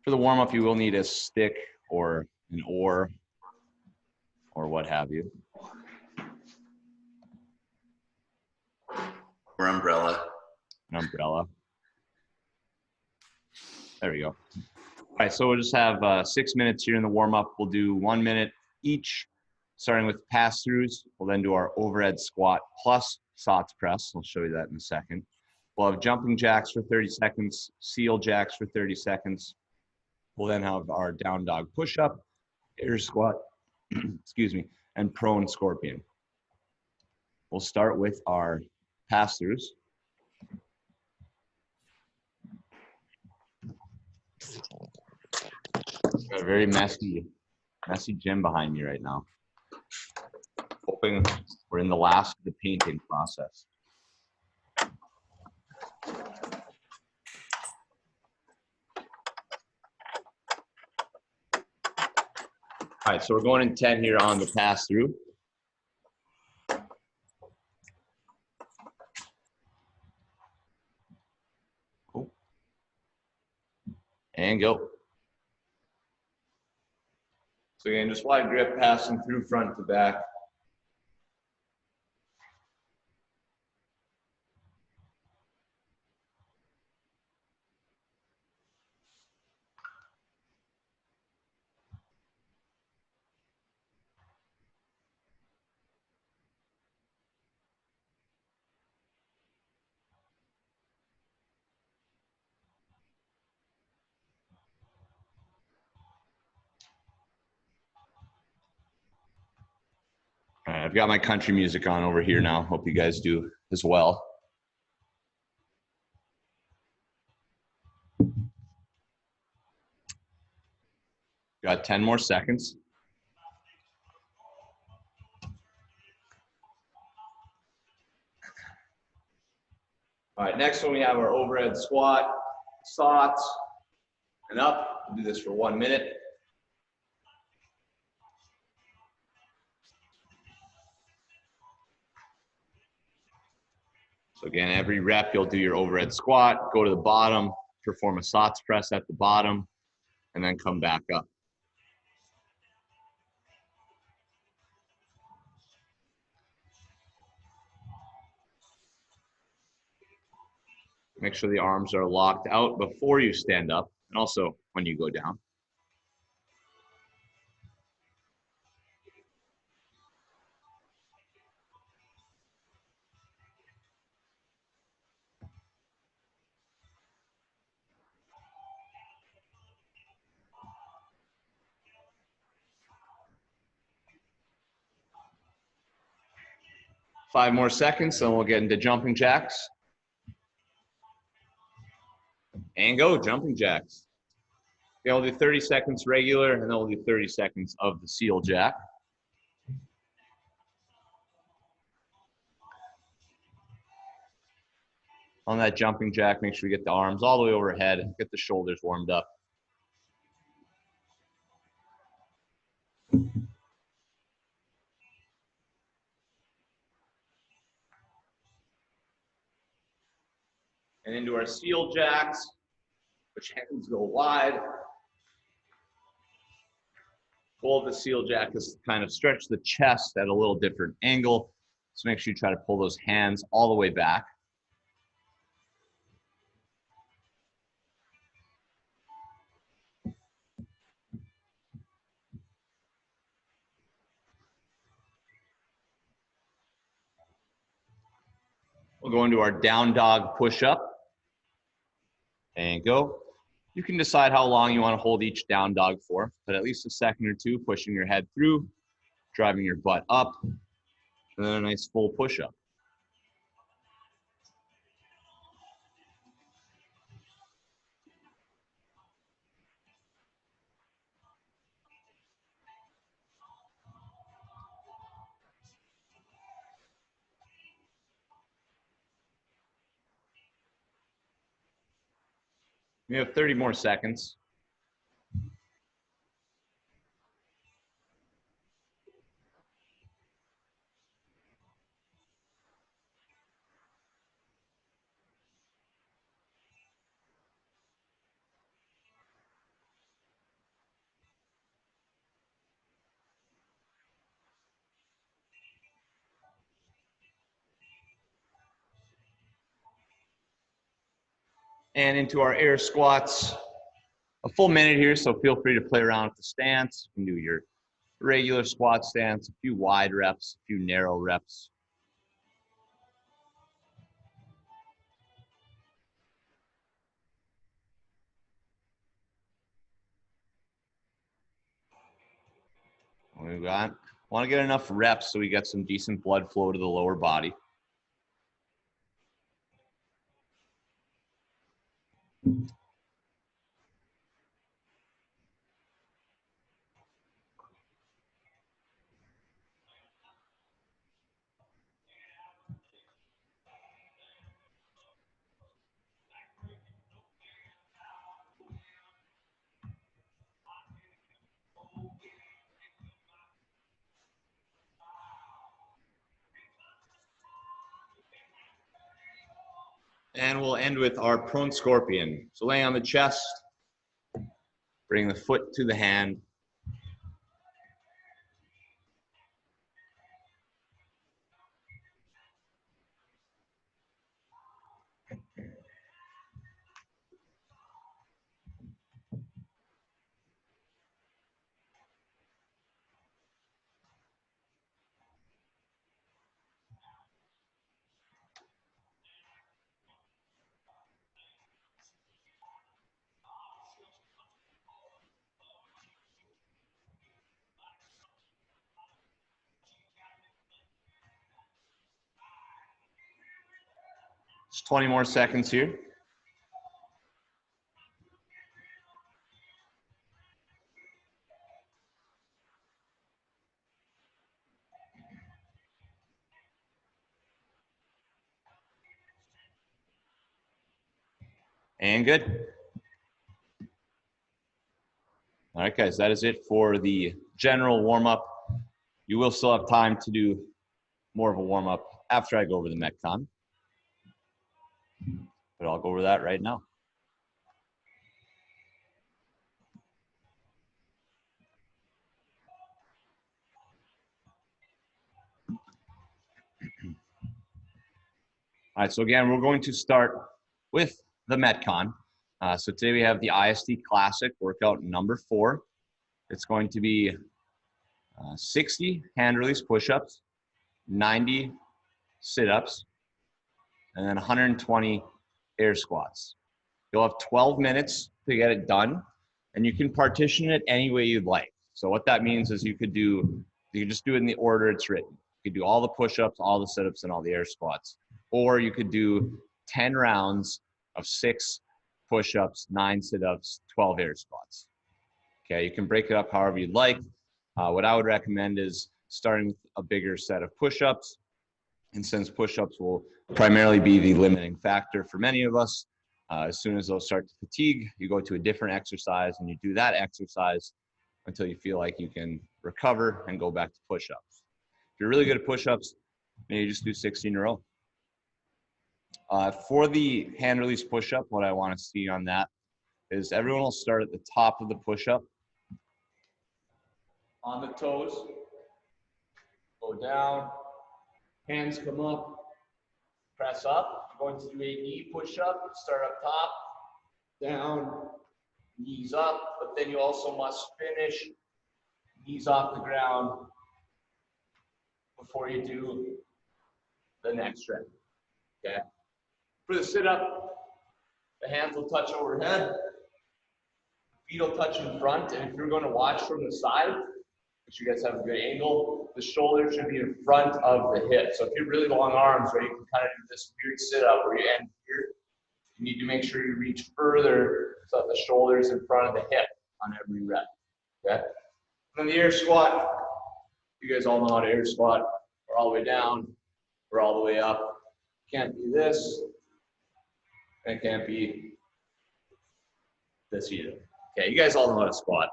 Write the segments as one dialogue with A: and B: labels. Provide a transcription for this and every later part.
A: For the warm-up, you will need a stick or an oar or what have you.
B: Or umbrella.
A: An umbrella. There we go. All right, so we'll just have 6 minutes here in the warm-up. We'll do 1 minute each, starting with pass-throughs. We'll then do our overhead squat plus SOTS press. I'll show you that in a second. We'll have jumping jacks for 30 seconds, seal jacks for 30 seconds. We'll then have our down dog push-up, air squat, excuse me, and prone scorpion. We'll start with our pass-throughs. Got a very messy gym behind me right now. Hoping we're in the last of the painting process. All right, so we're going in 10 here on the pass-through. Cool. And go. So again, just wide grip, passing through front to back. All right, I've got my country music on over here now. Hope you guys do as well. Got 10 more seconds. All right, next one we have our overhead squat, SOTS, and up. We'll do this for 1 minute. So again, every rep, you'll do your overhead squat, go to the bottom, perform a SOTS press at the bottom, and then come back up. Make sure the arms are locked out before you stand up, and also when you go down. Five more seconds, then we'll get into jumping jacks. And go, jumping jacks. Okay, we'll do 30 seconds regular, and then we'll do 30 seconds of the seal jack. On that jumping jack, make sure you get the arms all the way overhead, get the shoulders warmed up. And into our seal jacks, which hands go wide. Goal of the seal jack is to kind of stretch the chest at a little different angle. So make sure you try to pull those hands all the way back. We'll go into our down dog push-up. And go. You can decide how long you want to hold each down dog for, but at least a second or two, pushing your head through, driving your butt up, and then a nice full push-up. We have 30 more seconds. And into our air squats, a full minute here, so feel free to play around with the stance. You can do your regular squat stance, a few wide reps, a few narrow reps. We want to get enough reps so we get some decent blood flow to the lower body. And we'll end with our prone scorpion. So laying on the chest, bring the foot to the hand. Just 20 more seconds here. And good. All right, guys, that is it for the general warm-up. You will still have time to do more of a warm-up after I go over the Metcon, but I'll go over that right now. All right, so again, we're going to start with the Metcon. So today we have the IST Classic workout number 4. It's going to be 60 hand release push-ups, 90 sit-ups, and then 120 air squats. You'll have 12 minutes to get it done, and you can partition it any way you'd like. So what that means is you could just do it in the order it's written. You could do all the push-ups, all the sit-ups, and all the air squats. Or you could do 10 rounds of 6 push-ups, 9 sit-ups, 12 air squats. Okay, you can break it up however you'd like. What I would recommend is starting with a bigger set of push-ups. And since push-ups will primarily be the limiting factor for many of us, as soon as those start to fatigue, you go to a different exercise and you do that exercise until you feel like you can recover and go back to push-ups. If you're really good at push-ups, maybe you just do 60 in a row. For the hand release push-up, what I want to see on that is everyone will start at the top of the push-up. On the toes, go down, hands come up, press up. You're going to do a knee push-up, start up top, down, knees up, but then you also must finish knees off the ground before you do the next rep, okay? For the sit-up, the hands will touch overhead, feet will touch in front, and if you're going to watch from the side, make sure you guys have a good angle, the shoulder should be in front of the hip. So if you have really long arms, right, you can kind of do this weird sit-up where you end here. You need to make sure you reach further so that the shoulder is in front of the hip on every rep, okay? And then the air squat, you guys all know how to air squat. We're all the way down, we're all the way up. Can't be this, and it can't be this either. Okay, you guys all know how to squat.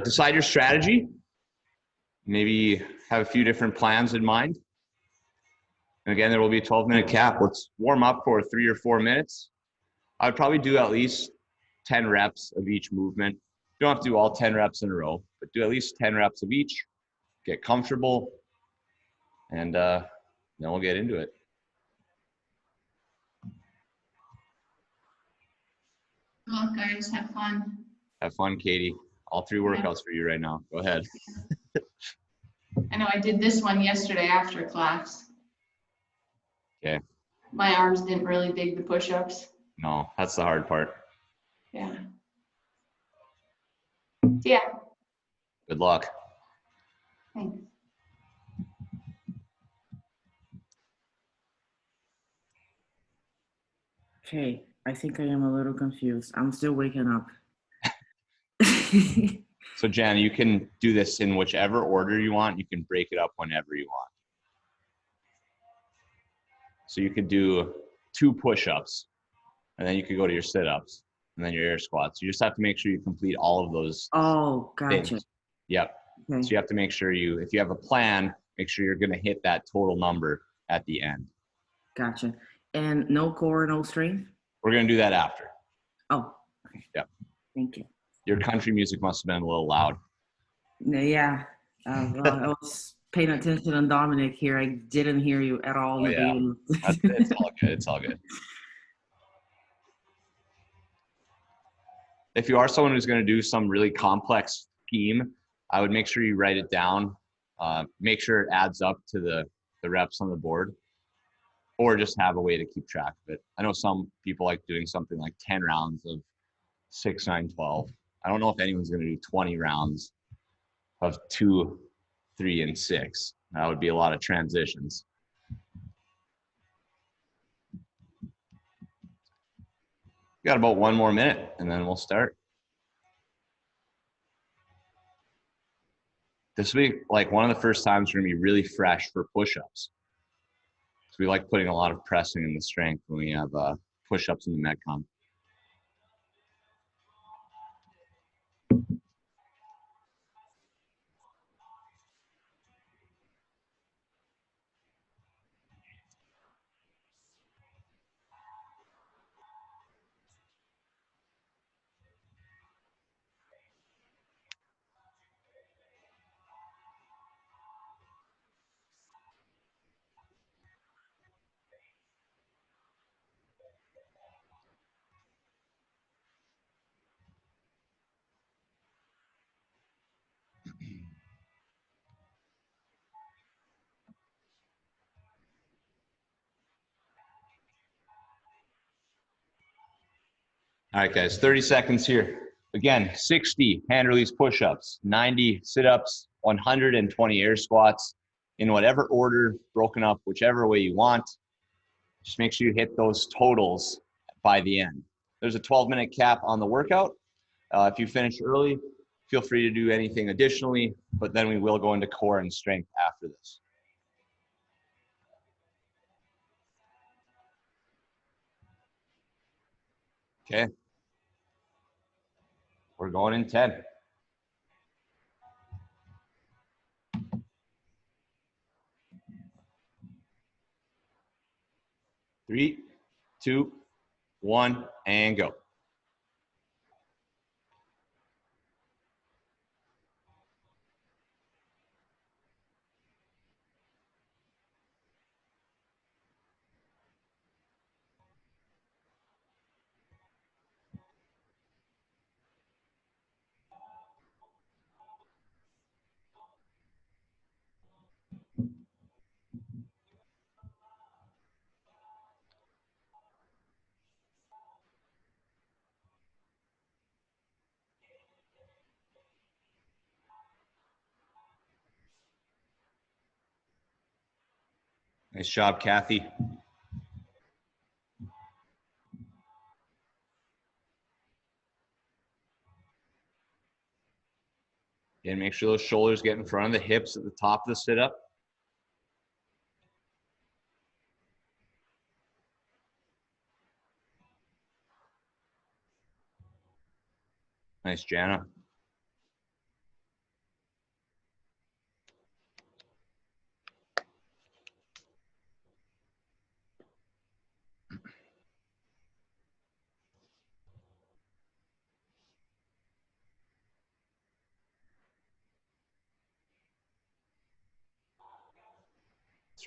A: Decide your strategy. Maybe have a few different plans in mind. And again, there will be a 12-minute cap. Let's warm up for 3 or 4 minutes. I would probably do at least 10 reps of each movement. You don't have to do all 10 reps in a row, but do at least 10 reps of each. Get comfortable, and then we'll get into it.
B: luck, guys. Have fun.
A: Have fun, Katie. All 3 workouts for you right now. Go ahead.
B: I know I did this one yesterday after class.
A: Okay.
B: My arms didn't really dig the push-ups.
A: No, that's the hard part.
B: Yeah. Yeah.
A: Good luck.
B: Thanks.
C: Okay, I think I am a little confused. I'm still waking up.
A: So Jan, you can do this in whichever order you want. You can break it up whenever you want. So you could do 2 push-ups, and then you could go to your sit-ups, and then your air squats. You just have to make sure you complete all of those
C: Oh, gotcha.
A: things. Yep.
C: Okay.
A: So you have to make sure if you have a plan, make sure you're going to hit that total number at the end.
C: Gotcha. And no core, no strength?
A: We're going to do that after.
C: Oh, okay.
A: Yep.
C: Thank you.
A: Your country music must have been a little loud.
C: Yeah. Well, I was paying attention on Dominic here. I didn't hear you at all.
A: Oh, yeah. It's all good. It's all good. If you are someone who's going to do some really complex scheme, I would make sure you write it down. Make sure it adds up to the reps on the board, or just have a way to keep track of it. I know some people like doing something like 10 rounds of 6, 9, 12. I don't know if anyone's going to do 20 rounds of 2, 3, and 6. That would be a lot of transitions. We got about 1 more minute, and then we'll start. This will be like one of the first times we're going to be really fresh for push-ups. So we like putting a lot of pressing in the strength when we have push-ups in the Metcon. All right, guys, 30 seconds here. Again, 60 hand release push-ups, 90 sit-ups, 120 air squats in whatever order, broken up whichever way you want. Just make sure you hit those totals by the end. There's a 12-minute cap on the workout. If you finish early, feel free to do anything additionally, but then we will go into core and strength after this. Okay. We're going in 10. 3, 2, 1, and go. Nice job, Kathy. And make sure those shoulders get in front of the hips at the top of the sit-up. Nice, Jana.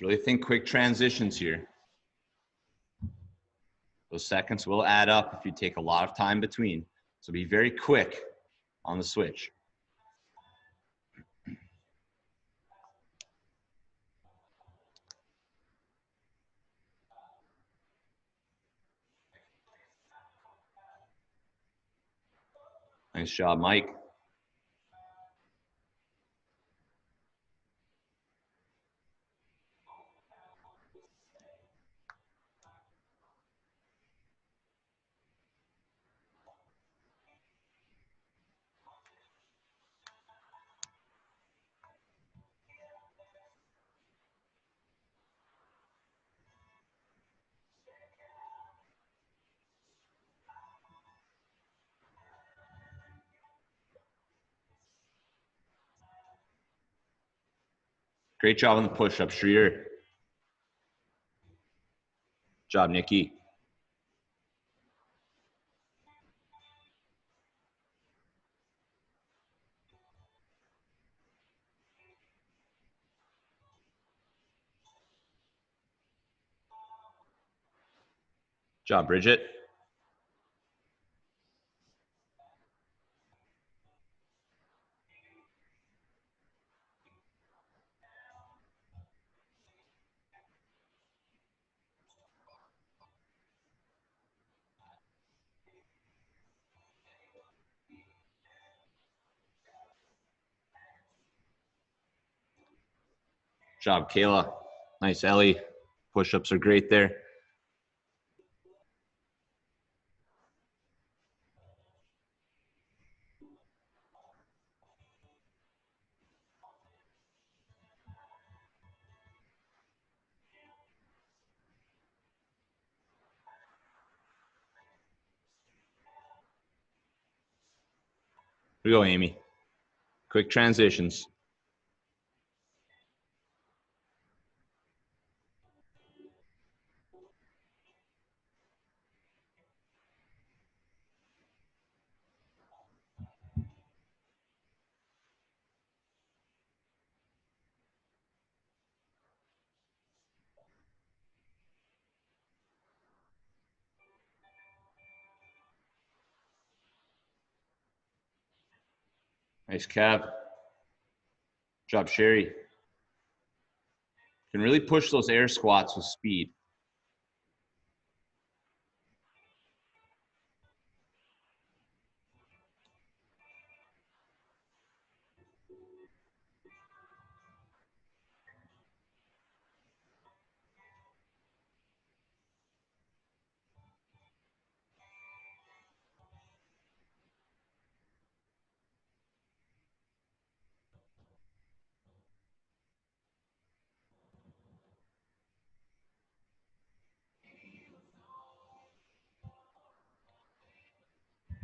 A: Let's really think quick transitions here. Those seconds will add up if you take a lot of time between. So be very quick on the switch. Nice job, Mike. Great job on the push-up, Streeter. Job, Nikki. Job, Bridget. Job, Kayla. Nice, Ellie. Push-ups are great there. Here we go, Amy. Quick transitions. Nice, Cav. Job, Sherry. You can really push those air squats with speed.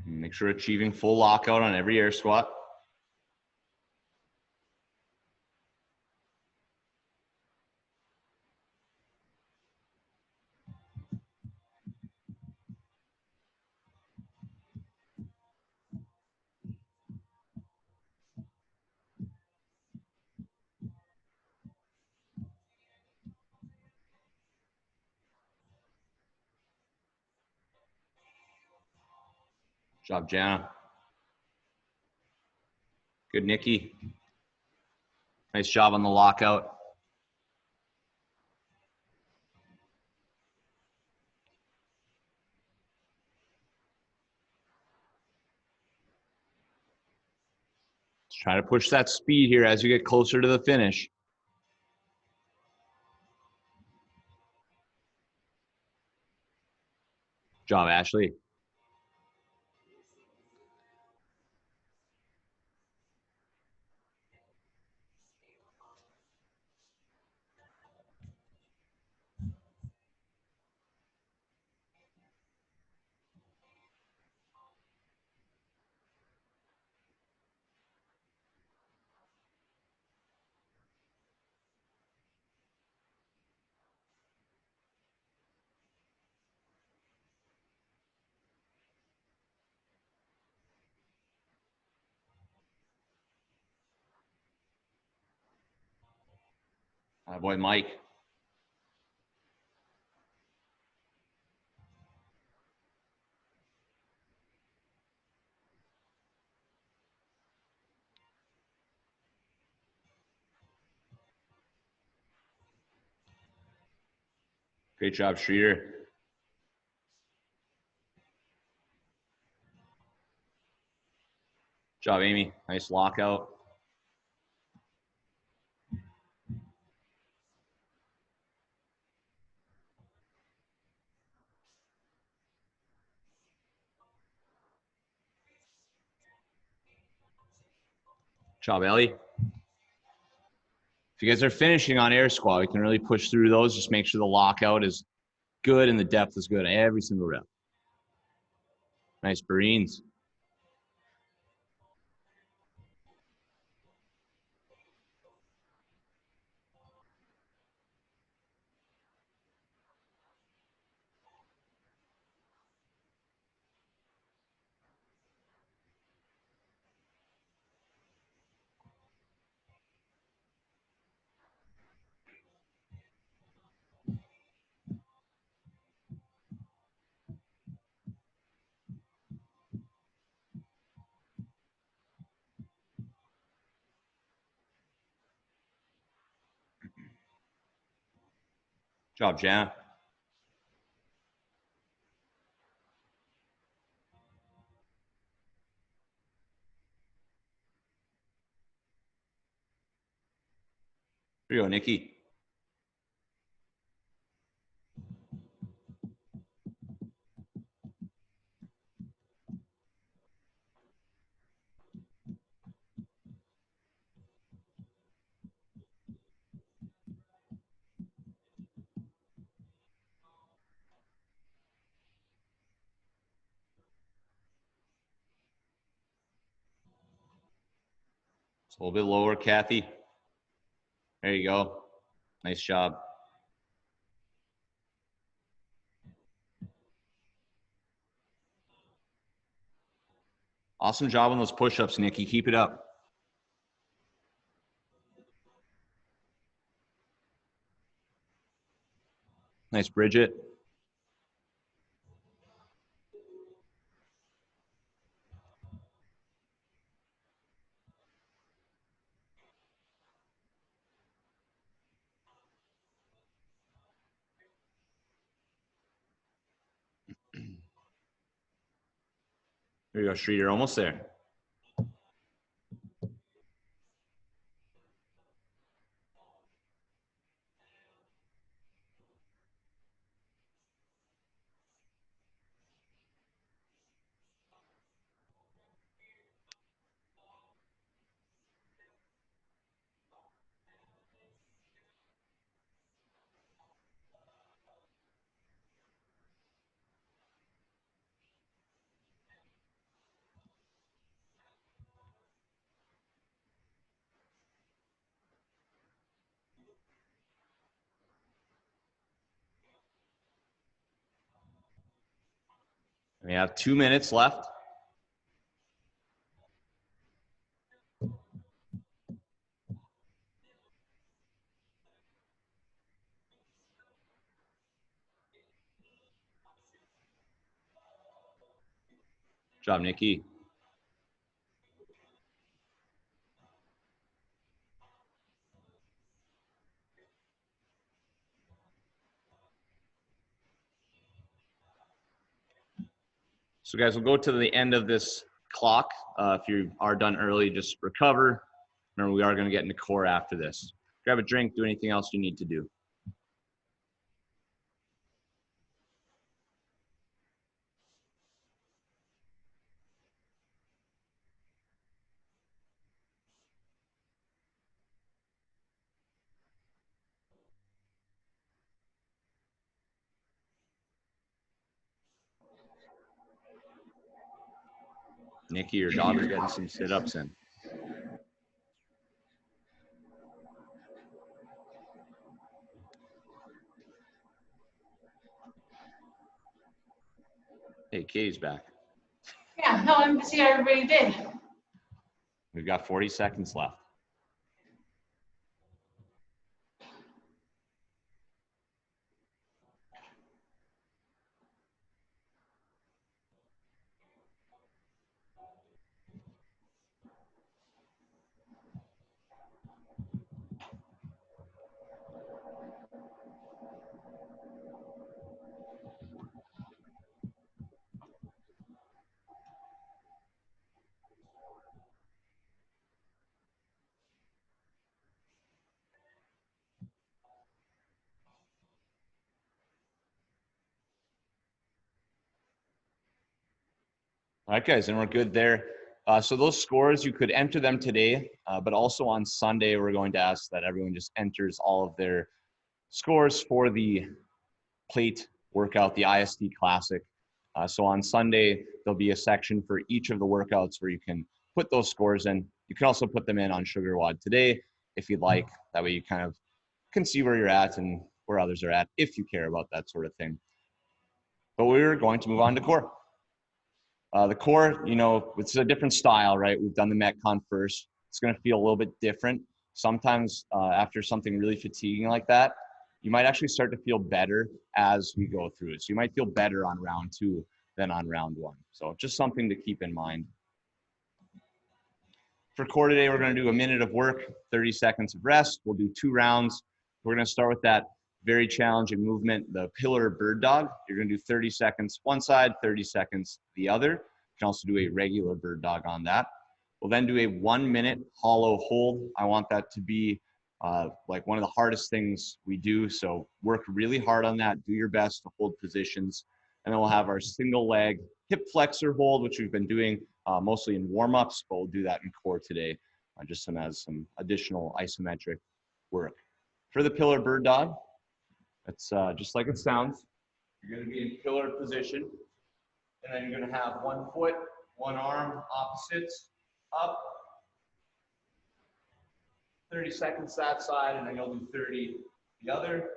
A: Make sure achieving full lockout on every air squat. Job, Jana. Good, Nikki. Nice job on the lockout. Just try to push that speed here as you get closer to the finish. Job, Ashley. My boy, Mike. Great job, Streeter. Job, Amy. Nice lockout. Job, Ellie. If you guys are finishing on air squat, we can really push through those. Just make sure the lockout is good and the depth is good every single rep. Nice Marines. Job, Jana. Here you go, Nikki. It's a little bit lower, Kathy. There you go. Nice job. Awesome job on those push-ups, Nikki. Keep it up. Nice, Bridget. There you go, Sri. You're almost there. We have 2 minutes left. Job, Nikki. So guys, we'll go to the end of this clock. If you are done early, just recover. Remember, we are going to get into core after this. Grab a drink, do anything else you need to do. Nikki, your dog is getting some sit-ups in. Hey, Katie's back.
B: Yeah, no, I'm see how everybody did.
A: We've got 40 seconds left. All right, guys, and we're good there. So those scores, you could enter them today, but also on Sunday, we're going to ask that everyone just enters all of their scores for the plate workout, the IST Classic. So on Sunday, there'll be a section for each of the workouts where you can put those scores in. You can also put them in on Sugar WOD today if you'd like. That way you kind of can see where you're at and where others are at if you care about that sort of thing. But we're going to move on to core. The core, you know, it's a different style, right? We've done the Metcon first. It's going to feel a little bit different. Sometimes after something really fatiguing like that, you might actually start to feel better as we go through it. So you might feel better on round 2 than on round 1. So just something to keep in mind. For core today, we're going to do a minute of work, 30 seconds of rest. We'll do 2 rounds. We're going to start with that very challenging movement, the pillar bird dog. You're going to do 30 seconds one side, 30 seconds the other. You can also do a regular bird dog on that. We'll then do a 1 minute hollow hold. I want that to be like one of the hardest things we do. So work really hard on that. Do your best to hold positions. And then we'll have our single leg hip flexor hold, which we've been doing mostly in warm-ups, but we'll do that in core today, just as some additional isometric work. For the pillar bird dog, it's just like it sounds. You're going to be in pillar position, and then you're going to have 1 foot, 1 arm, opposites, up. 30 seconds that side, and then you'll do 30 the other.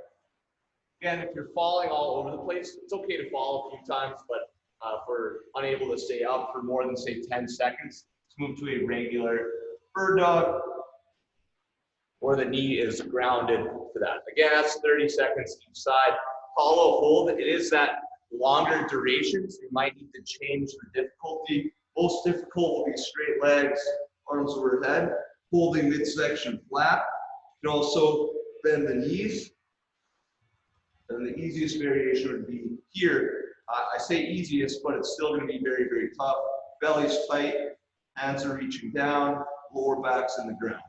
A: Again, if you're falling all over the place, it's okay to fall a few times, but if we're unable to stay up for more than, say, 10 seconds, let's move to a regular bird dog, or the knee is grounded for that. Again, that's 30 seconds each side. Hollow hold, it is that longer duration, so you might need to change the difficulty. Most difficult will be straight legs, arms overhead, holding midsection flat. You can also bend the knees. And the easiest variation would be here. I say easiest, but it's still going to be very, very tough. Belly's tight, hands are reaching down, lower back's in the ground.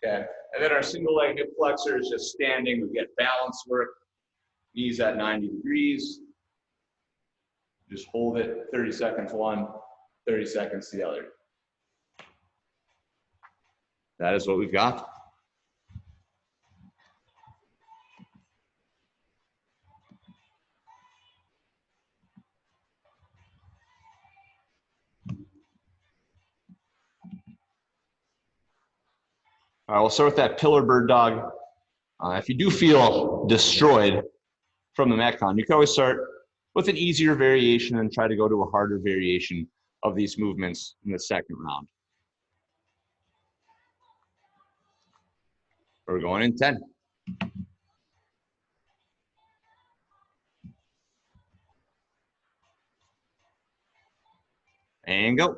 A: Okay, and then our single leg hip flexor is just standing. We get balance work, knees at 90 degrees. Just hold it 30 seconds one, 30 seconds the other. That is what we've got. All right, we'll start with that pillar bird dog. If you do feel destroyed from the Metcon, you can always start with an easier variation and try to go to a harder variation of these movements in the second round. We're going in 10. And go.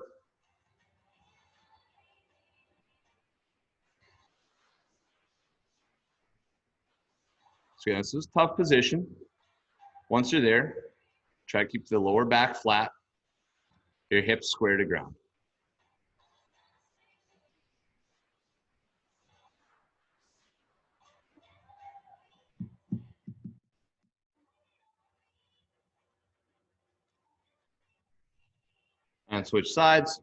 A: So yeah, this is a tough position. Once you're there, try to keep the lower back flat, your hips square to ground. And switch sides.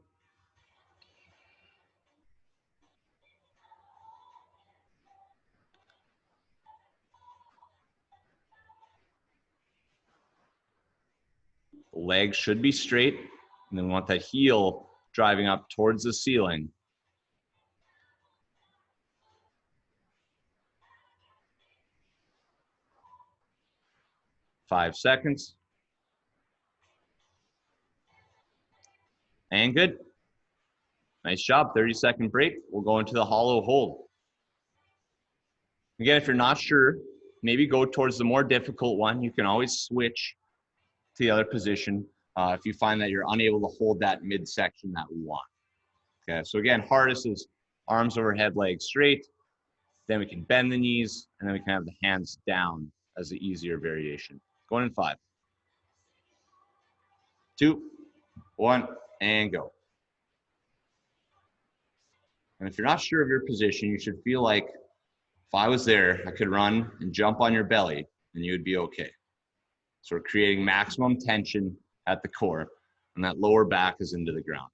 A: The legs should be straight, and then we want that heel driving up towards the ceiling. Five seconds. And good. Nice job, 30-second break. We'll go into the hollow hold. Again, if you're not sure, maybe go towards the more difficult one. You can always switch to the other position if you find that you're unable to hold that midsection that we want. Okay, so again, hardest is arms overhead, legs straight. Then we can bend the knees, and then we can have the hands down as the easier variation. Going in 5, 2, 1, and go. And if you're not sure of your position, you should feel like if I was there, I could run and jump on your belly, and you would be okay. So we're creating maximum tension at the core. and that lower back is into the ground.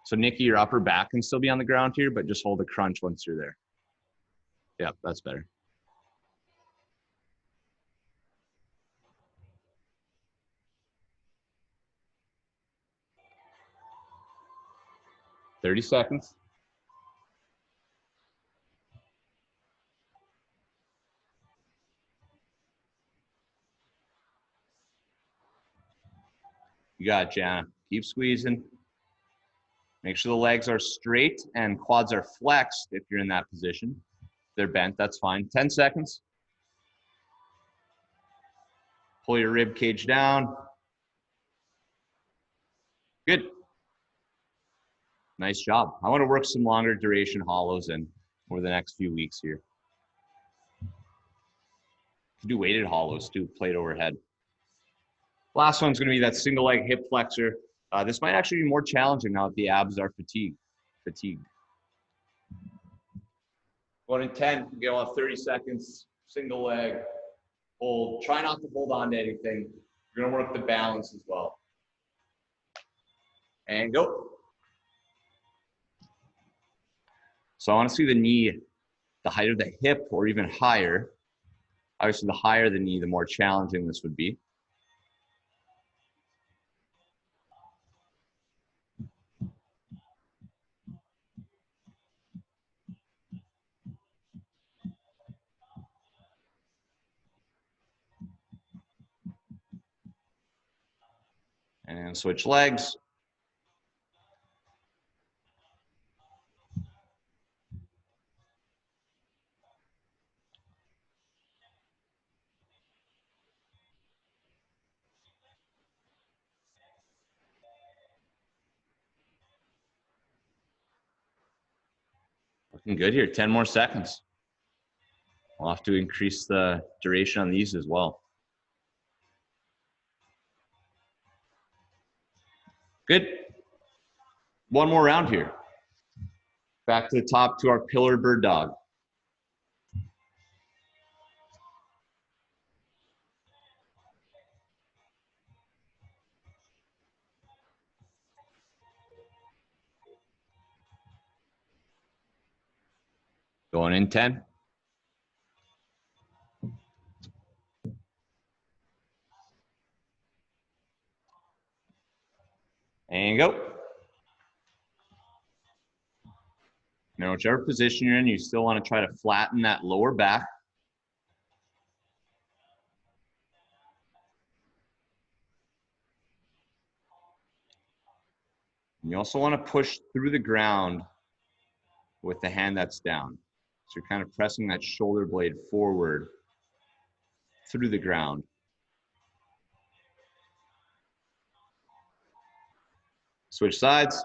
A: So Nikki, your upper back can still be on the ground here, but just hold a crunch once you're there. Yep, that's better. "30 seconds. You got it, Jana. Keep squeezing. Make sure the legs are straight and quads are flexed if you're in that position. If they're bent, that's fine. 10 seconds. Pull your rib cage down. Good. Nice job. I want to work some longer duration hollows in over the next few weeks here. You can do weighted hollows too, plate overhead. Last one's going to be that single leg hip flexor. This might actually be more challenging now that the abs are fatigued. Going in 10, go on 30 seconds, single leg, hold. Try not to hold on to anything. You're going to work the balance as well. And go. So I want to see the knee, the height of the hip or even higher. Obviously, the higher the knee, the more challenging this would be. And switch legs. Looking good here, 10 more seconds. We'll have to increase the duration on these as well. Good. One more round here. Back to the top to our pillar bird dog. Going in 10. And go. Now, whichever position you're in, you still want to try to flatten that lower back. And you also want to push through the ground with the hand that's down. So you're kind of pressing that shoulder blade forward through the ground. Switch sides.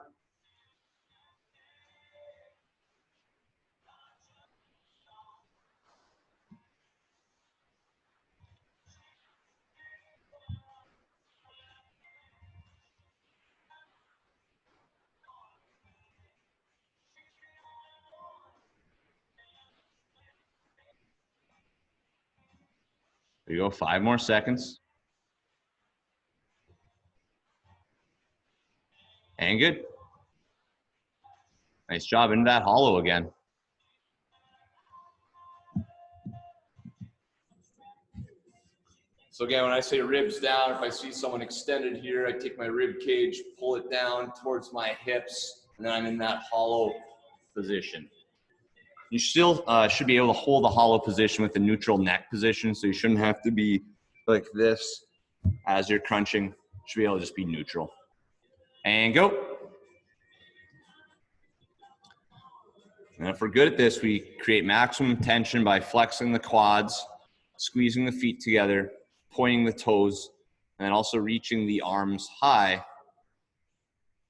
A: There you go, 5 more seconds. And good. Nice job into that hollow again. So again, when I say ribs down, if I see someone extended here, I take my rib cage, pull it down towards my hips, and then I'm in that hollow position. You still should be able to hold a hollow position with the neutral neck position, so you shouldn't have to be like this as you're crunching. You should be able to just be neutral. And go. And if we're good at this, we create maximum tension by flexing the quads, squeezing the feet together, pointing the toes, and then also reaching the arms high.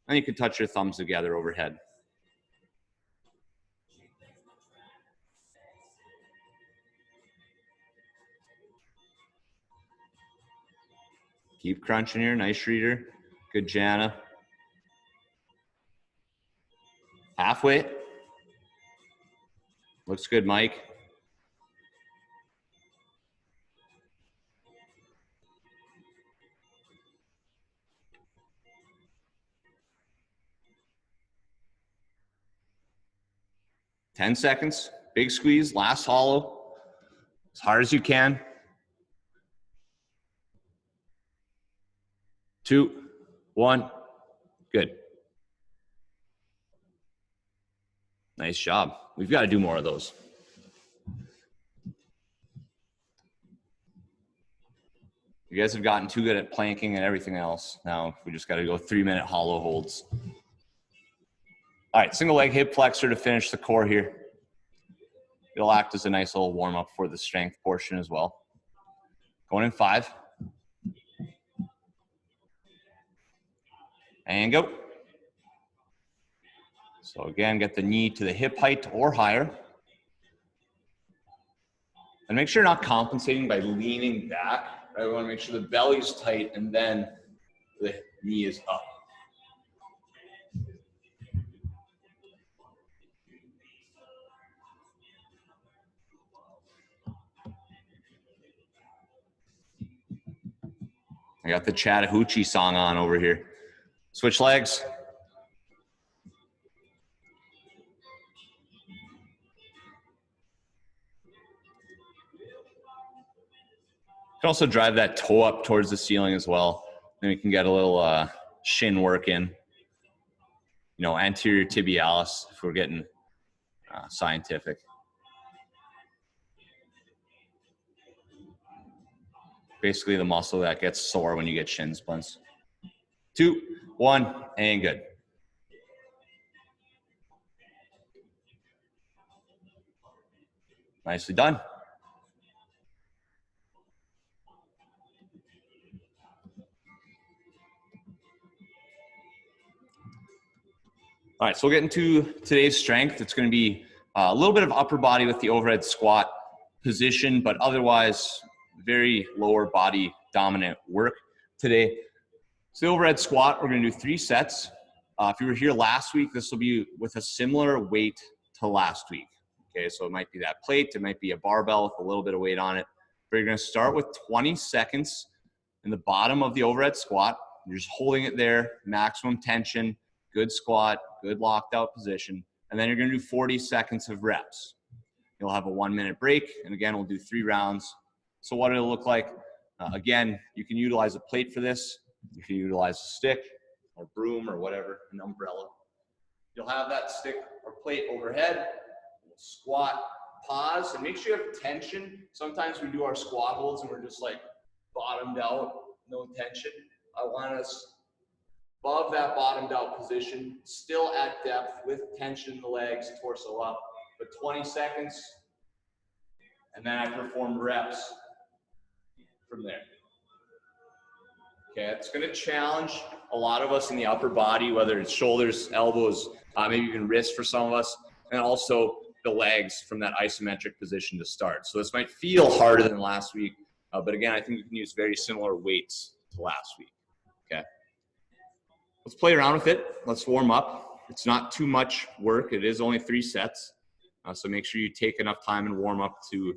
A: And you can touch your thumbs together overhead. Keep crunching here. Nice reader. Good, Jana. Halfway. Looks good, Mike. 10 seconds, big squeeze, last hollow, as hard as you can. 2, 1, good. Nice job. We've got to do more of those. You guys have gotten too good at planking and everything else. Now we just got to go 3-minute hollow holds. All right, single leg hip flexor to finish the core here. It'll act as a nice little warm up for the strength portion as well. Going in 5. And go. So again, get the knee to the hip height or higher. And make sure you're not compensating by leaning back. Right? We want to make sure the belly's tight and then the knee is up. I got the Chattahoochee song on over here. Switch legs. You can also drive that toe up towards the ceiling as well. Then we can get a little shin work in. You know, anterior tibialis if we're getting scientific. Basically the muscle that gets sore when you get shin splints. 2, 1, and good. Nicely done. All right, so we'll get into today's strength. It's going to be a little bit of upper body with the overhead squat position, but otherwise very lower body dominant work today. So the overhead squat, we're going to do 3 sets. If you were here last week, this will be with a similar weight to last week. Okay, so it might be that plate, it might be a barbell with a little bit of weight on it. But you're going to start with 20 seconds in the bottom of the overhead squat. You're just holding it there, maximum tension, good squat, good locked out position. And then you're going to do 40 seconds of reps. You'll have a 1-minute break. And again, we'll do 3 rounds. So what it'll look like, again, you can utilize a plate for this. You can utilize a stick or broom or whatever, an umbrella. You'll have that stick or plate overhead. We'll squat, pause, and make sure you have tension. Sometimes we do our squat holds and we're just like bottomed out, no tension. I want us above that bottomed out position, still at depth with tension in the legs, torso up, for 20 seconds. And then I perform reps from there. Okay, it's going to challenge a lot of us in the upper body, whether it's shoulders, elbows, maybe even wrists for some of us, and also the legs from that isometric position to start. So this might feel harder than last week, but again, I think you can use very similar weights to last week. Okay, let's play around with it. Let's warm up. It's not too much work. It is only 3 sets, so make sure you take enough time and warm up to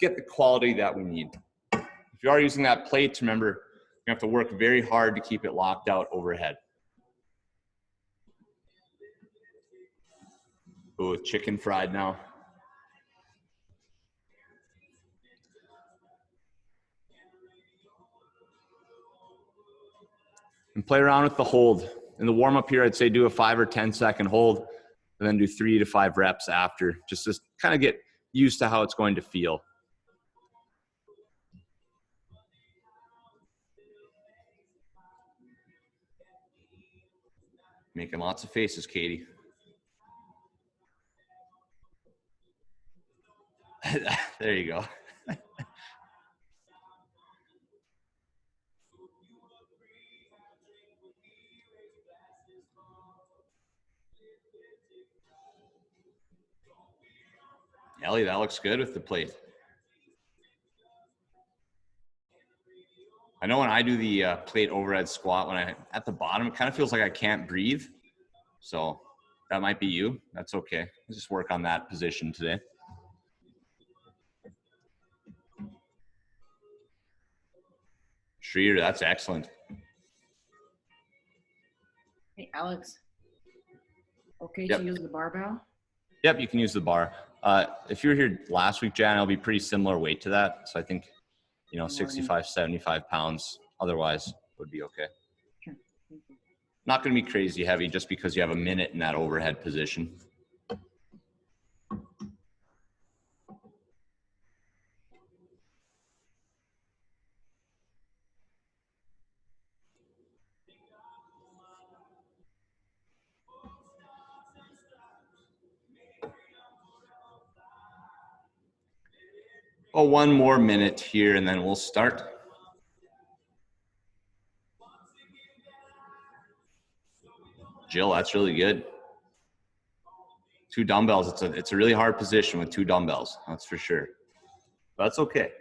A: get the quality that we need. If you are using that plate, remember, you have to work very hard to keep it locked out overhead. Ooh, chicken fried now. And play around with the hold. In the warm-up here, I'd say do a 5 or 10 second hold, and then do 3 to 5 reps after, just to kind of get used to how it's going to feel. Making lots of faces, Katie. There you go. Ellie, that looks good with the plate. I know when I do the plate overhead squat, when I at the bottom, it kind of feels like I can't breathe. So that might be you. That's okay. Let's just work on that position today. Schreer, that's excellent.
C: Hey, Alex. Okay
A: Yep.
C: to use the barbell?
A: Yep, you can use the bar. If you were here last week, Jan, it'll be pretty similar weight to that. So I think, 65, 75 pounds otherwise would be okay.
C: Sure. Thank you.
A: Not going to be crazy heavy just because you have a minute in that overhead position. Oh, one more minute here and then we'll start. Jill, that's really good. 2 dumbbells. It's a really hard position with 2 dumbbells. That's for sure. That's okay.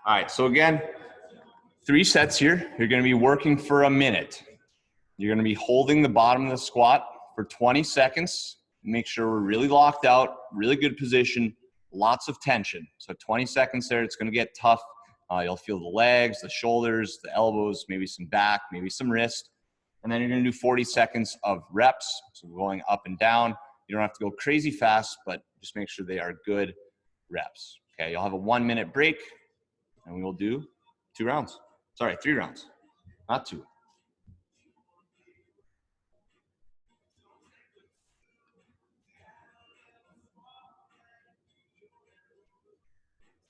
A: All right, so again, 3 sets here. You're going to be working for a minute. You're going to be holding the bottom of the squat for 20 seconds. Make sure we're really locked out, really good position, lots of tension. So 20 seconds there, it's going to get tough. You'll feel the legs, the shoulders, the elbows, maybe some back, maybe some wrist. And then you're going to do 40 seconds of reps. So going up and down. You don't have to go crazy fast, but just make sure they are good reps. Okay, you'll have a 1-minute break. And we will do 2 rounds. Sorry, 3 rounds, not 2.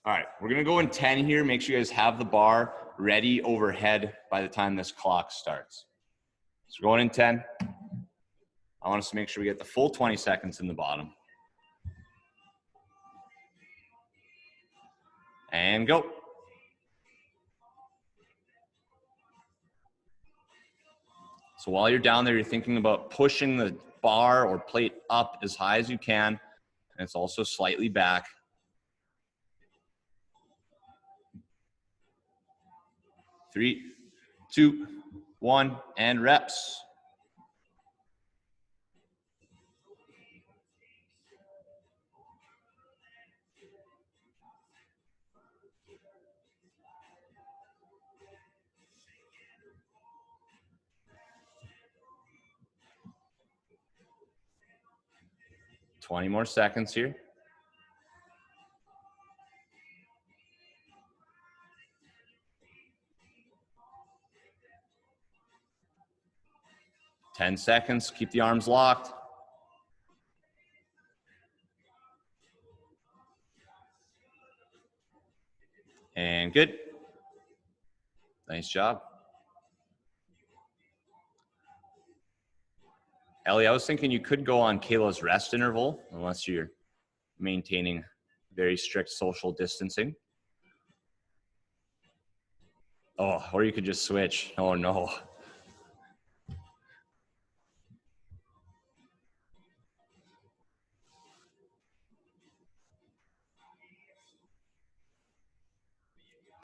A: All right, we're gonna go in 10 here. Make sure you guys have the bar ready overhead by the time this clock starts. So we're going in 10. I want us to make sure we get the full 20 seconds in the bottom. And go. So while you're down there, you're thinking about pushing the bar or plate up as high as you can. And it's also slightly back. 3, 2, 1, and reps. Twenty more seconds here. Ten seconds. Keep the arms locked. And good. Nice job. Ellie, I was thinking you could go on Kayla's rest interval unless you're maintaining very strict social distancing. Oh, or you could just switch. Oh, no.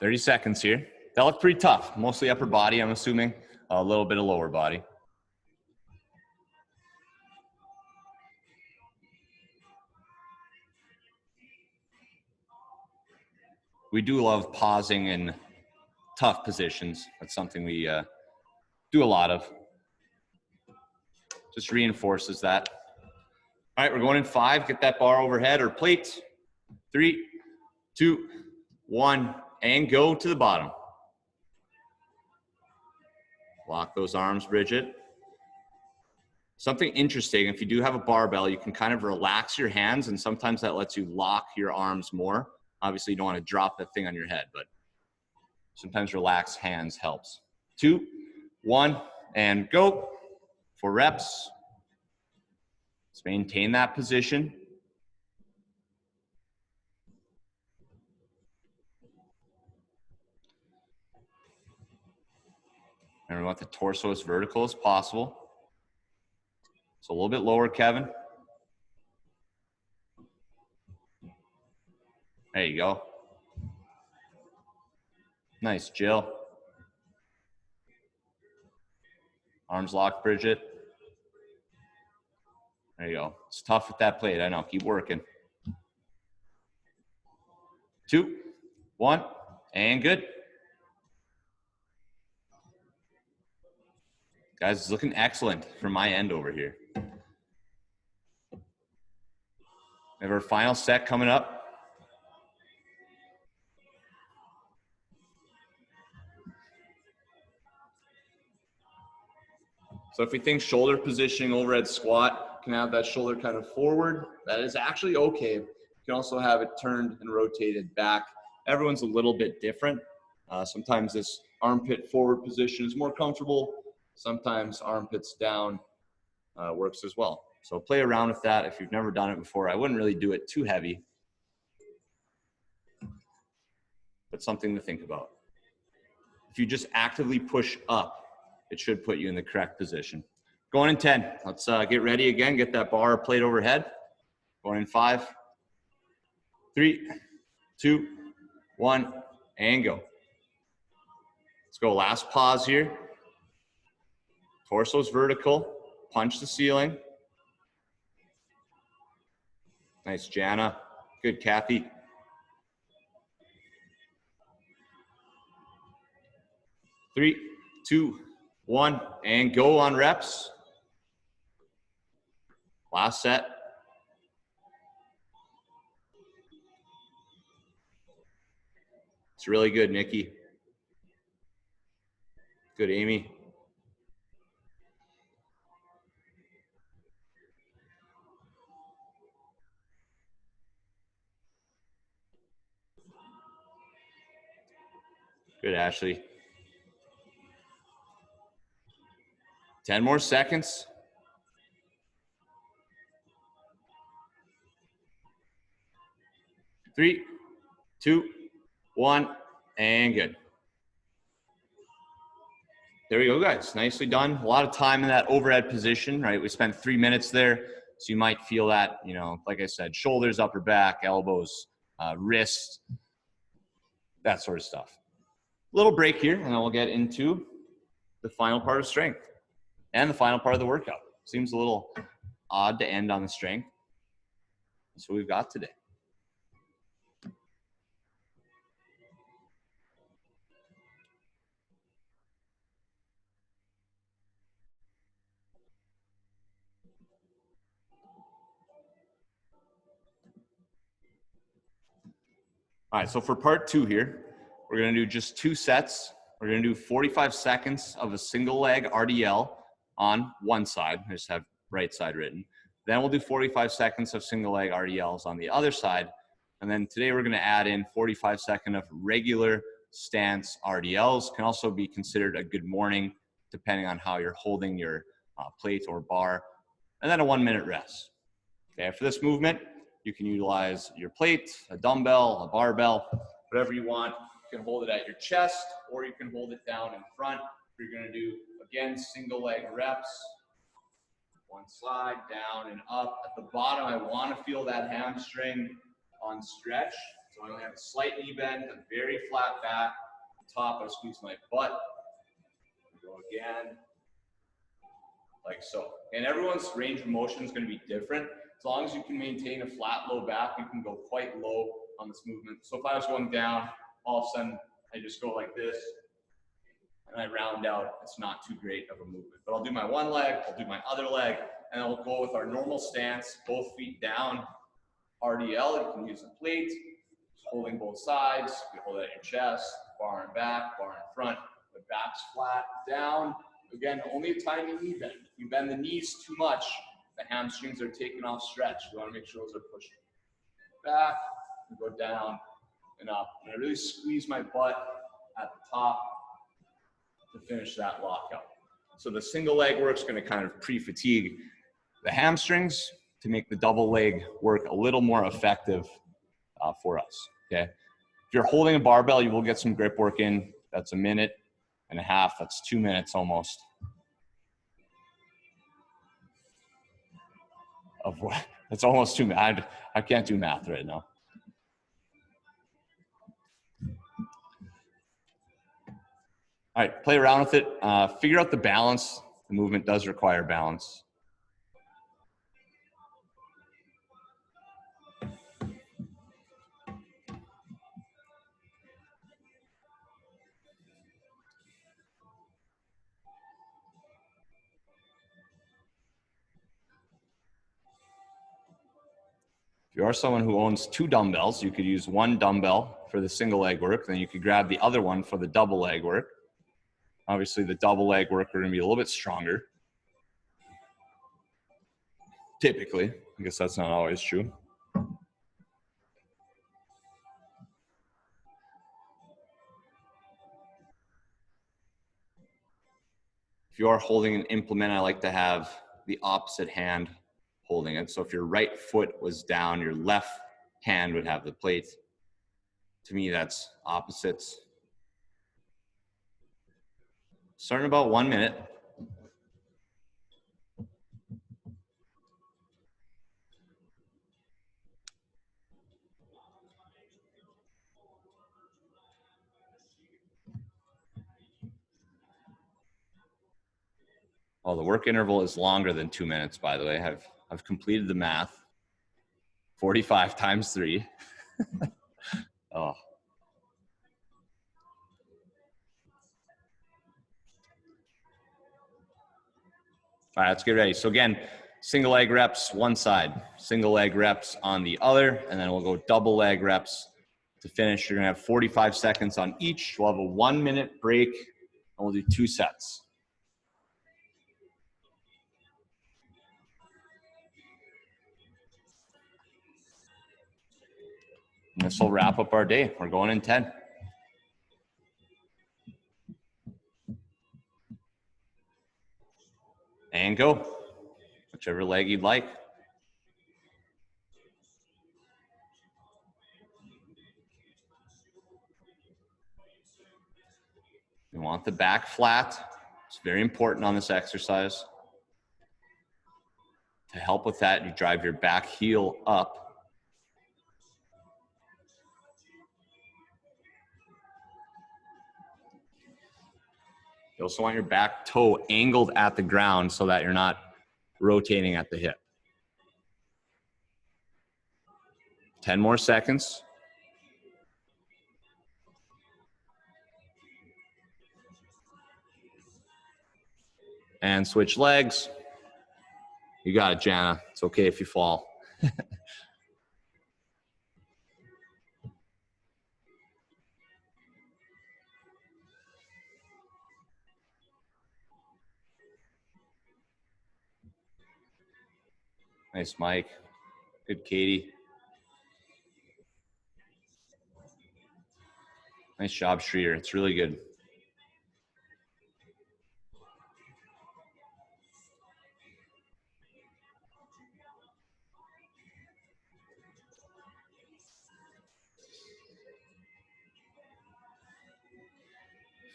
A: "30 seconds here. That looked pretty tough. Mostly upper body, I'm assuming. A little bit of lower body. We do love pausing in tough positions. That's something we do a lot of. Just reinforces that. All right, we're going in 5. Get that bar overhead or plate. 3, 2, 1, and go to the bottom. Lock those arms, Bridget. Something interesting, if you do have a barbell, you can kind of relax your hands, and sometimes that lets you lock your arms more. Obviously, you don't want to drop that thing on your head, but sometimes relaxed hands helps. 2, 1, and go. 4 reps. Let's maintain that position. And we want the torso as vertical as possible. So a little bit lower, Kevin. There you go. Nice, Jill. Arms locked, Bridget. There you go. It's tough with that plate. I know. Keep working. 2, 1, and good. Guys, it's looking excellent from my end over here. We have our final set coming up. So if we think shoulder positioning overhead squat, can have that shoulder kind of forward. That is actually okay. You can also have it turned and rotated back. Everyone's a little bit different. Sometimes this armpit forward position is more comfortable. Sometimes armpits down works as well. So play around with that if you've never done it before. I wouldn't really do it too heavy, but something to think about. If you just actively push up, it should put you in the correct position. Going in 10. Let's get ready again. Get that bar or plate overhead. Going in 5, 3, 2, 1, and go. Let's go. Last pause here. Torso's vertical. Punch the ceiling. Nice, Jana. Good, Kathy. 3, 2, 1, and go on reps. Last set. It's really good, Nikki. Good, Amy. Good, Ashley. 10 more seconds. 3, 2, 1, and good. There we go, guys. Nicely done. A lot of time in that overhead position, right? We spent 3 minutes there. So you might feel that, you know, like I said, shoulders, upper back, elbows, wrists, that sort of stuff. Little break here, and then we'll get into the final part of strength and the final part of the workout. Seems a little odd to end on the strength. That's what we've got today. All right, so for part 2 here, we're gonna do just 2 sets. We're gonna do 45 seconds of a single leg RDL on one side. I just have right side written. Then we'll do 45 seconds of single leg RDLs on the other side. And then today we're gonna add in 45 seconds of regular stance RDLs. Can also be considered a good morning, depending on how you're holding your plate or bar. And then a 1-minute rest. Okay, for this movement, you can utilize your plate, a dumbbell, a barbell, whatever you want. You can hold it at your chest, or you can hold it down in front. You're gonna do, again, single leg reps. One side, down and up. At the bottom, I wanna feel that hamstring on stretch. So I only have a slight knee bend, a very flat back. At the top, I squeeze my butt. Go again, like so. And everyone's range of motion is gonna be different. As long as you can maintain a flat low back, you can go quite low on this movement. So if I was going down, all of a sudden I just go like this and I round out. It's not too great of a movement. But I'll do my one leg, I'll do my other leg, and then we'll go with our normal stance, both feet down. RDL, you can use a plate, just holding both sides. You hold it at your chest, bar in back, bar in front. The back's flat, down. Again, only a tiny knee bend. If you bend the knees too much, the hamstrings are taking off stretch. We want to make sure those are pushing back, and go down and up. And I really squeeze my butt at the top to finish that lockout. So the single leg work is going to kind of pre-fatigue the hamstrings to make the double leg work a little more effective for us, okay? If you're holding a barbell, you will get some grip work in. That's a minute. and a half. That's 2 minutes almost. Of what? That's almost 2 minutes. I can't do math right now. All right, play around with it. Figure out the balance. The movement does require balance. If you are someone who owns 2 dumbbells, you could use 1 dumbbell for the single leg work, then you could grab the other one for the double leg work. Obviously, the double leg work are going to be a little bit stronger. Typically, I guess that's not always true. If you are holding an implement, I like to have the opposite hand holding it. So if your right foot was down, your left hand would have the plate. To me, that's opposites. Starting about 1 minute. Oh, the work interval is longer than 2 minutes, by the way. I've completed the math. 45 times 3. Oh. All right, let's get ready. So again, single leg reps one side, single leg reps on the other, and then we'll go double leg reps to finish. You're gonna have 45 seconds on each. We'll have a 1 minute break, and we'll do 2 sets. And this will wrap up our day. We're going in 10. And go. Whichever leg you'd like. You want the back flat. It's very important on this exercise. To help with that, you drive your back heel up. You also want your back toe angled at the ground so that you're not rotating at the hip. 10 more seconds. And switch legs. You got it, Jana. It's okay if you fall. Nice, Mike. Good, Katie. Nice job, Streeter. It's really good.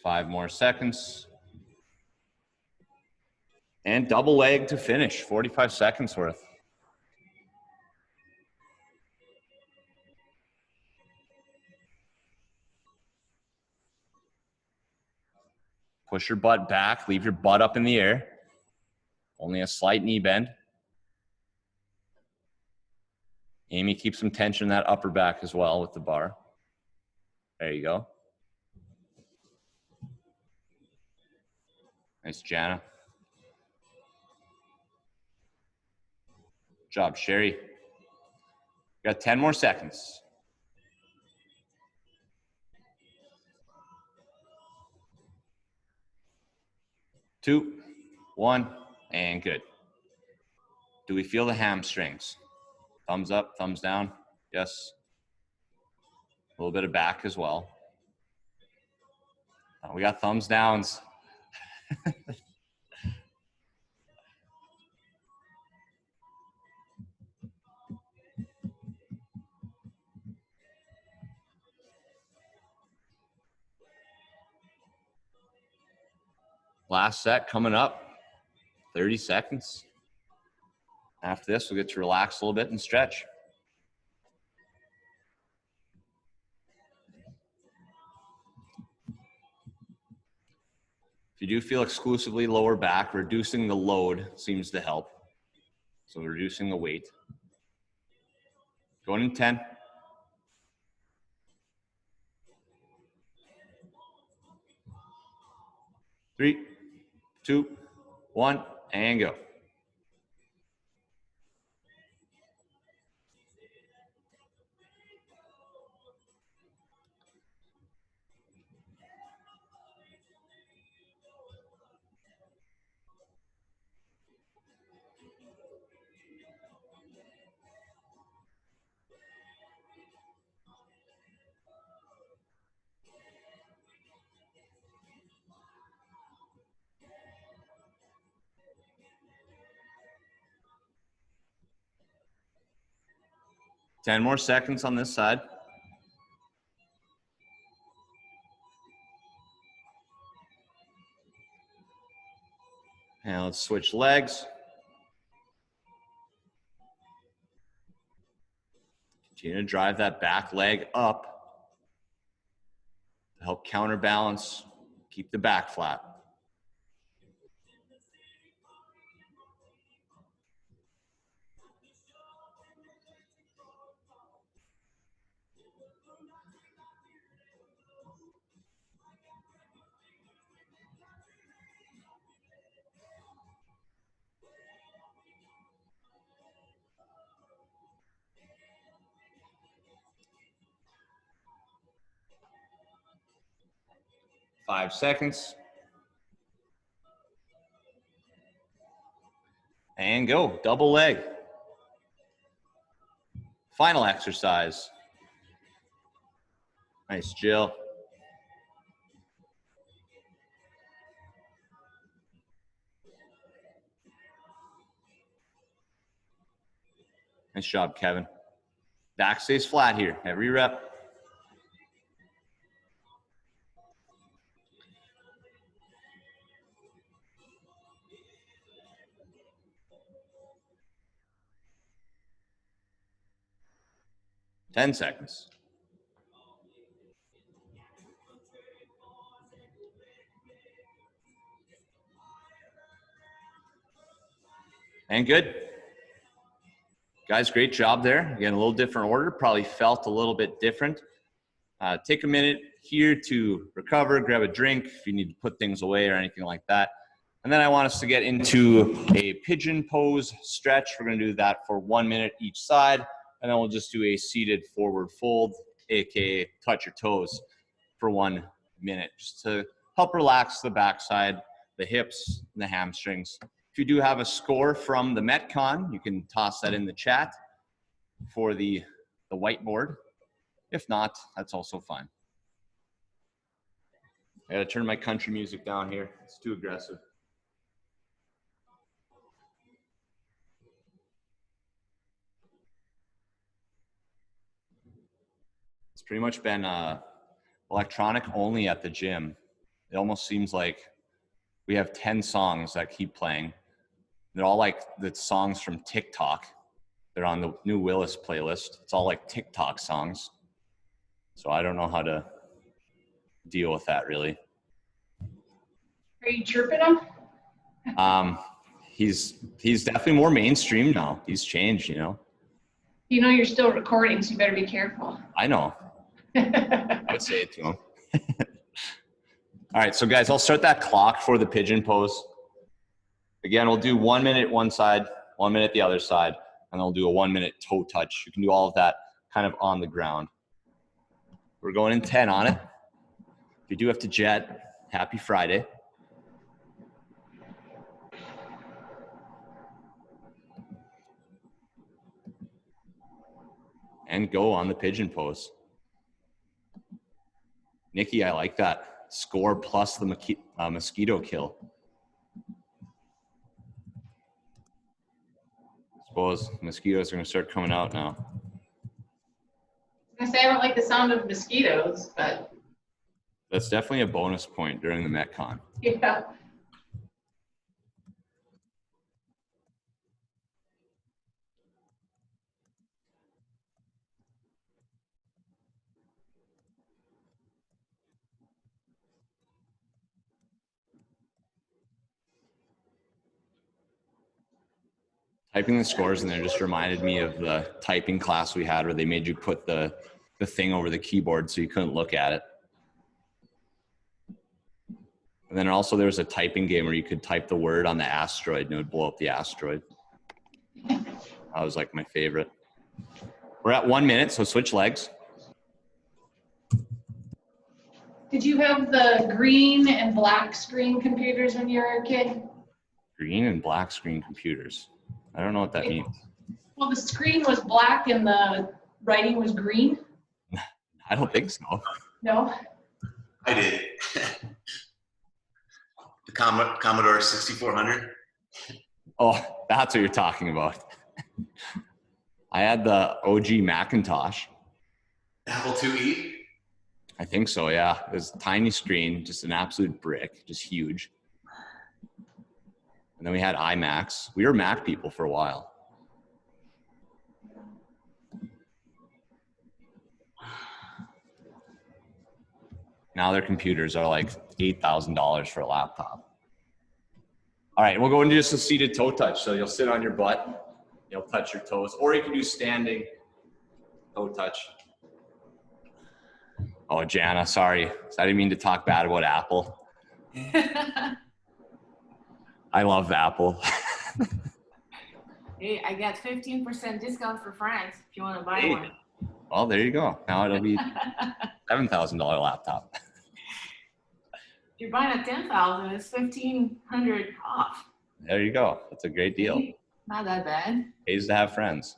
A: Five more seconds. And double leg to finish, 45 seconds worth. Push your butt back, leave your butt up in the air. Only a slight knee bend. Amy, keep some tension in that upper back as well with the bar. There you go. Nice, Jana. Good job, Sherry. Got 10 more seconds. 2, 1, and good. Do we feel the hamstrings? Thumbs up, thumbs down. Yes. A little bit of back as well. We got thumbs downs. Last set coming up, 30 seconds. After this, we'll get to relax a little bit and stretch. If you do feel exclusively lower back, reducing the load seems to help. So reducing the weight. Going in 10. 3, 2, 1, and go. Ten more seconds on this side. And let's switch legs. Continue to drive that back leg up to help counterbalance, keep the back flat. Five seconds. And go, double leg. Final exercise. Nice, Jill. Nice job, Kevin. Back stays flat here, every rep. Ten seconds. And good. Guys, great job there. Again, a little different order, probably felt a little bit different. Take a minute here to recover, grab a drink if you need to put things away or anything like that. And then I want us to get into a pigeon pose stretch. We're gonna do that for 1 minute each side. And then we'll just do a seated forward fold, AKA touch your toes for 1 minute, just to help relax the backside, the hips, and the hamstrings. If you do have a score from the Metcon, you can toss that in the chat for the whiteboard. If not, that's also fine. I gotta turn my country music down here. It's too aggressive. It's pretty much been electronic only at the gym. It almost seems like we have 10 songs that keep playing. They're all like the songs from TikTok. They're on the new Willis playlist. It's all like TikTok songs. So I don't know how to deal with that really.
B: Are you chirping him?
A: He's definitely more mainstream now. He's changed, you know.
B: You know you're still recording, so you better be careful.
A: I know. I would say it to him. All right, so guys, I'll start that clock for the pigeon pose. Again, we'll do 1 minute one side, 1 minute the other side, and then we'll do a 1 minute toe touch. You can do all of that kind of on the ground. We're going in 10 on it. If you do have to jet, happy Friday. And go on the pigeon pose. Nikki, I like that. Score plus the mosquito kill. Suppose mosquitoes are going to start coming out now.
B: I say I don't like the sound of mosquitoes, but
A: That's definitely a bonus point during the Metcon.
B: yeah.
A: Typing the scores in there just reminded me of the typing class we had where they made you put the thing over the keyboard so you couldn't look at it. And then also there was a typing game where you could type the word on the asteroid and it would blow up the asteroid. That was like my favorite. We're at 1 minute, so switch legs.
B: Did you have the green and black screen computers when you were a kid?
A: Green and black screen computers. I don't know what that means.
B: Well, the screen was black and the writing was green.
A: I don't think so.
B: No?
D: I did. The Commodore 6400.
A: Oh, that's what you're talking about. I had the OG Macintosh.
D: Apple IIe.
A: I think so, yeah. It was a tiny screen, just an absolute brick, just huge. And then we had iMacs. We were Mac people for a while. Now their computers are like $8,000 for a laptop. All right, we'll go into just a seated toe touch. So you'll sit on your butt, you'll touch your toes, or you can do standing toe touch. Oh, Jana, sorry. I didn't mean to talk bad about Apple. I love Apple.
C: Hey, I got 15% discount for France if you want to buy
A: Hey.
C: one.
A: Well, there you go. Now it'll be $7,000 laptop.
C: If you're buying a 10,000, it's 1,500 off.
A: There you go. That's a great deal.
C: Not that bad.
A: Pays to have friends.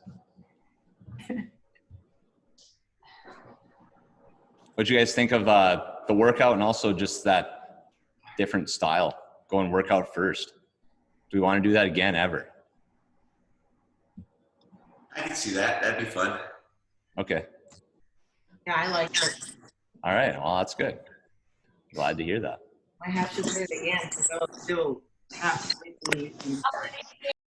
A: What'd you guys think of the workout and also just that different style, going workout first? Do we want to do that again ever?
D: I can see that. That'd be fun.
A: Okay.
C: Yeah, I like it.
A: All right. Well, that's good. Glad to hear that.
C: I have to do it again because I was still half sleeping.